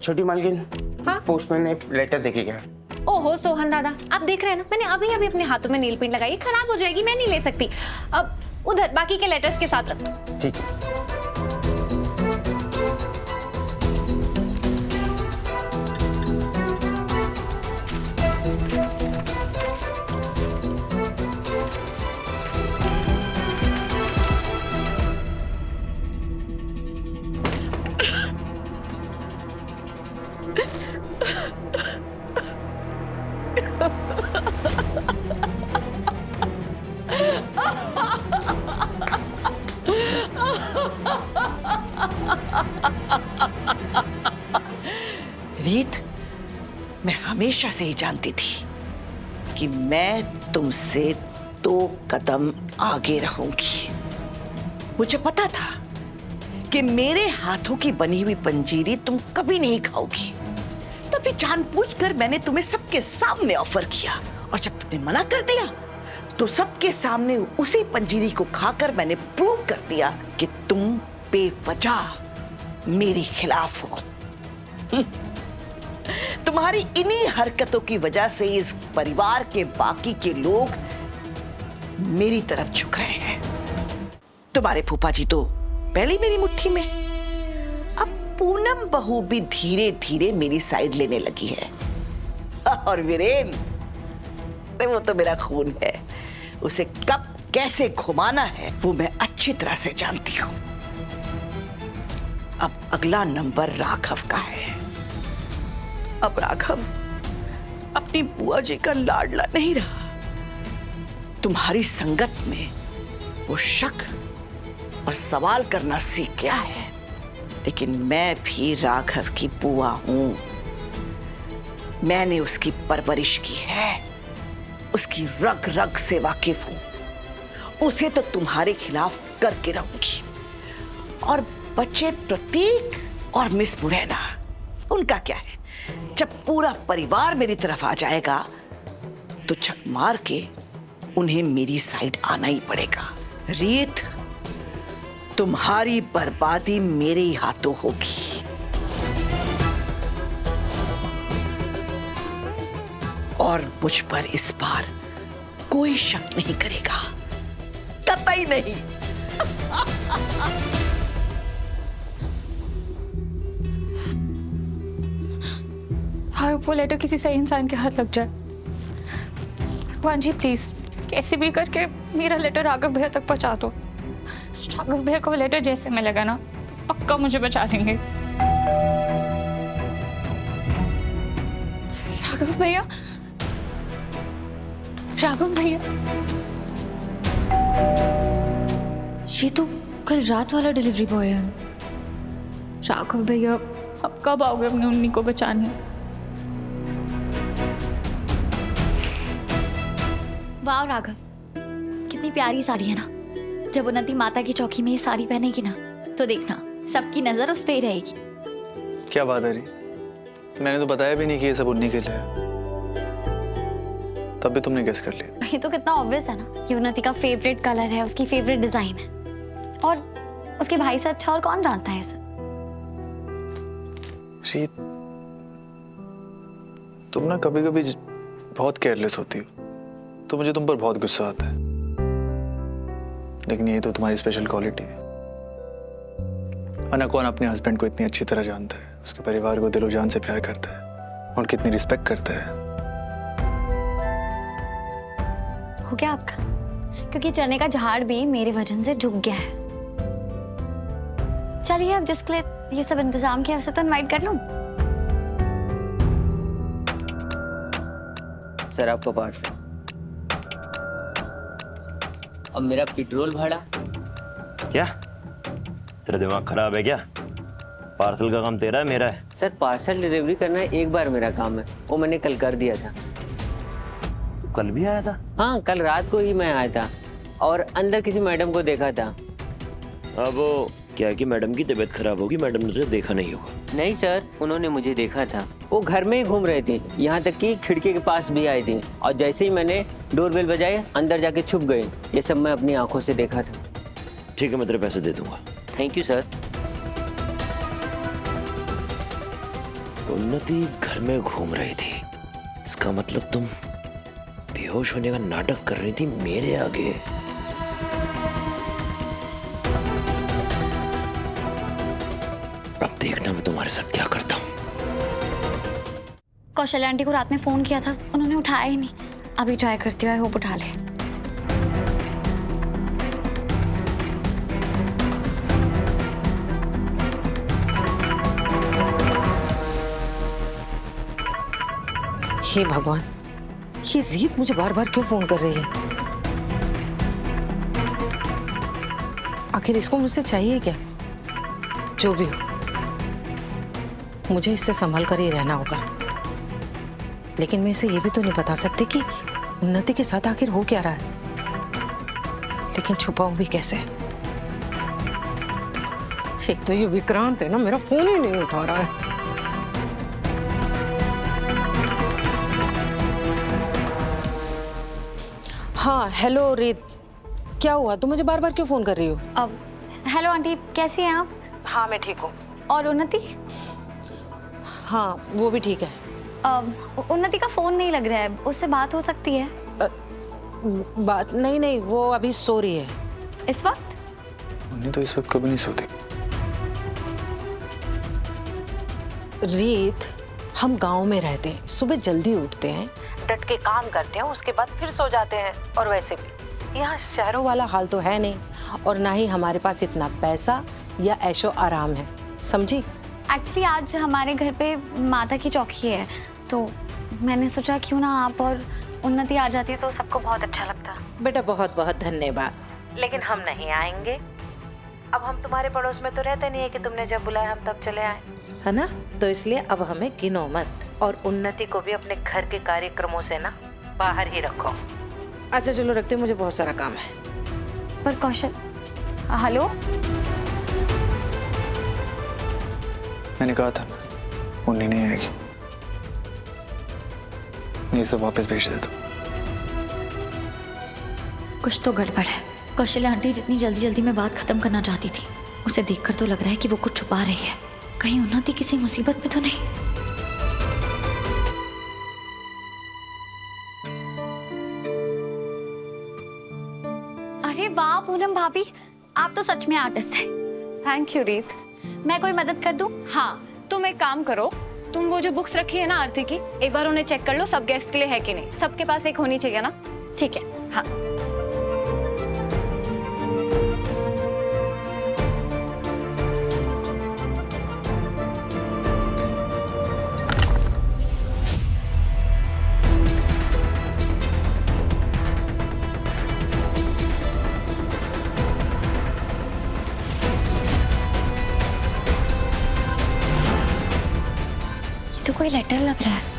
छोटी मालकिन, हाँ? पोस्टमैन ने लेटर देके गया। ओहो सोहन दादा, आप देख रहे हैं ना, मैंने अभी अभी अपने हाथों में नील पेंट लगाई, खराब हो जाएगी, मैं नहीं ले सकती। अब उधर बाकी के लेटर्स के साथ रख दो। ठीक है। रीत, मैं हमेशा से ही जानती थी कि मैं तुमसे 2 कदम आगे रहूंगी। मुझे पता था कि मेरे हाथों की बनी हुई पंजीरी तुम कभी नहीं खाओगी, तभी जानबूझकर मैंने तुम्हें सबके सामने ऑफर किया, और जब तुमने मना कर दिया तो सबके सामने उसी पंजीरी को खाकर मैंने प्रूव कर दिया कि तुम बेवजह मेरे खिलाफ हो। तुम्हारी इन्हीं हरकतों की वजह से इस परिवार के बाकी के लोग मेरी तरफ झुक रहे हैं। तुम्हारे फूफा जी तो पहले ही मेरी मुट्ठी में, अब पूनम बहू भी धीरे धीरे मेरी साइड लेने लगी है। और वीरेन, वो तो मेरा खून है, उसे कब कैसे घुमाना है वो मैं अच्छी तरह से जानती हूं। अब अगला नंबर राघव का है। अब राघव अपनी बुआ जी का लाडला नहीं रहा। तुम्हारी संगत में वो शक और सवाल करना सीख गया है, लेकिन मैं भी राघव की बुआ हूं। मैंने उसकी परवरिश की है, उसकी रग रग से वाकिफ हूं। उसे तो तुम्हारे खिलाफ करके रहूंगी। और बच्चे प्रतीक और मिस मुरैना, उनका क्या है? जब पूरा परिवार मेरी तरफ आ जाएगा तो छक मार के उन्हें मेरी साइड आना ही पड़ेगा। रीत, तुम्हारी बर्बादी मेरे ही हाथों होगी। और मुझ पर इस बार कोई शक नहीं करेगा, कतई नहीं। हाँ, वो लेटर किसी सही इंसान के हाथ लग जाए। भगवान जी प्लीज, कैसे भी करके मेरा लेटर राघव भैया तक पहुंचा दो। राघव भैया को वो लेटर जैसे मिलेगा ना, तो पक्का मुझे बचा देंगे। राघव भैया, राघव भैया, ये तो कल रात वाला डिलीवरी बॉय है। राघव भैया, अब कब आओगे अपनी उन्नी को बचाने? वाह राघव, कितनी प्यारी साड़ी है ना। जब उन्नति माता की चौकी में ये साड़ी पहनेगी ना, तो देखना सबकी नजर उस पे ही रहेगी। क्या बात है री, मैंने तो बताया भी नहीं कि ये सब उन्हीं के लिए है, तब भी तुमने गेस कर लिया। ये तो कितना ऑब्वियस है ना, ये उन्नति का फेवरेट कलर है, उसकी फेवरेट डिजाइन है, और उसके भाई से अच्छा और कौन जानता है इसे। शी, तुम ना कभी कभी बहुत केयरलेस होती हो, तो मुझे तुम पर बहुत गुस्सा आता है, लेकिन ये तो तुम्हारी स्पेशल क्वालिटी है। वरना कौन अपने हस्बैंड को इतनी अच्छी तरह जानता है, उसके परिवार को दिलो जान से प्यार करता है, उनकी इतनी रिस्पेक्ट करता है। हो गया आपका, क्योंकि चने का झाड़ भी मेरे वजन से झुक गया है। चलिए, अब जिसके लिए ये सब इंतजाम किया उसे तो इनवाइट कर लूं। सर आपका पार्सल। अब मेरा पेट्रोल भाड़ा। क्या तेरा दिमाग खराब है क्या? पार्सल का काम तेरा है मेरा है? सर पार्सल डिलीवरी करना एक बार मेरा काम है, वो मैंने कल कर दिया था। तू कल भी आया था? हाँ, कल रात को ही मैं आया था और अंदर किसी मैडम को देखा था। अब वो क्या है कि मैडम की तबीयत खराब होगी, मैडम ने तुझे देखा नहीं होगा। नहीं सर, उन्होंने मुझे देखा था, वो घर में ही घूम रहे थे, यहाँ तक कि खिड़की के पास भी आए थे, और जैसे ही मैंने डोरबेल बजाए अंदर जाके छुप गए। ये सब मैं अपनी आंखों से देखा था। ठीक है, मैं तेरे पैसे दे दूंगा। Thank you sir. उन्नति घर में घूम रही थी, इसका मतलब तुम बेहोश होने का नाटक कर रही थी मेरे आगे। अब देखना मैं तुम्हारे साथ क्या करता हूँ। कौशल्या आंटी को रात में फोन किया था, उन्होंने उठाया ही नहीं। अभी ट्राई करती हूँ, आई होप उठा ले। हे भगवान, ये रीत मुझे बार बार क्यों फोन कर रही है? आखिर इसको मुझसे चाहिए क्या? जो भी हो, मुझे इससे संभल कर ही रहना होगा। लेकिन मैं इसे ये भी तो नहीं बता सकती कि उन्नति के साथ आखिर हो क्या रहा है। लेकिन छुपाऊं भी कैसे? एक तो ये विक्रांत है ना, मेरा फोन ही नहीं उठा रहा है। हाँ हेलो रीत, क्या हुआ? तुम मुझे बार बार क्यों फोन कर रही हो? अब हेलो आंटी, कैसी हैं आप? हाँ मैं ठीक हूँ। और उन्नति? हाँ वो भी ठीक है। उन्नति का फोन नहीं लग रहा है, उससे बात हो सकती है? बात नहीं, वो अभी सो रही है। इस वक्त? उन्हें तो इस वक्त कभी नहीं सोती। रीत, हम गांव में रहते हैं, सुबह जल्दी उठते हैं, डट के काम करते हैं, उसके बाद फिर सो जाते हैं। और वैसे भी यहाँ शहरों वाला हाल तो है नहीं, और ना ही हमारे पास इतना पैसा या ऐशो आराम है, समझी? एक्चुअली आज हमारे घर पे माता की चौकी है, तो मैंने सोचा क्यों ना आप और उन्नति आ जाती तो सबको बहुत अच्छा लगता। बेटा बहुत बहुत धन्यवाद, लेकिन हम नहीं आएंगे। अब हम तुम्हारे पड़ोस में तो रहते नहीं है कि तुमने जब बुलाया हम तब चले आए, है ना? तो इसलिए अब हमें गिनो मत, और उन्नति को भी अपने घर के कार्यक्रमों से ना बाहर ही रखो। अच्छा चलो रखते, मुझे बहुत सारा काम है। पर कौशल, हेलो? मैंने कहा था उन्हीं नहीं आएगी। ये सब वापस भेज दे दो। कुछ तो गड़बड़ है। कौशल्या आंटी जितनी जल्दी जल्दी में बात खत्म करना चाहती थी, उसे देखकर तो लग रहा है कि वो कुछ छुपा रही है। कहीं उन्नति किसी मुसीबत में तो नहीं? अरे वाह पूनम भाभी, आप तो सच में आर्टिस्ट हैं। थैंक यू रीत। मैं कोई मदद कर दूं? हाँ, तुम एक काम करो, तुम वो जो बुक्स रखी है ना आरती की, एक बार उन्हें चेक कर लो, सब गेस्ट के लिए है कि नहीं। सबके पास एक होनी चाहिए ना? ठीक है। हाँ। ये तो कोई लेटर लग रहा है।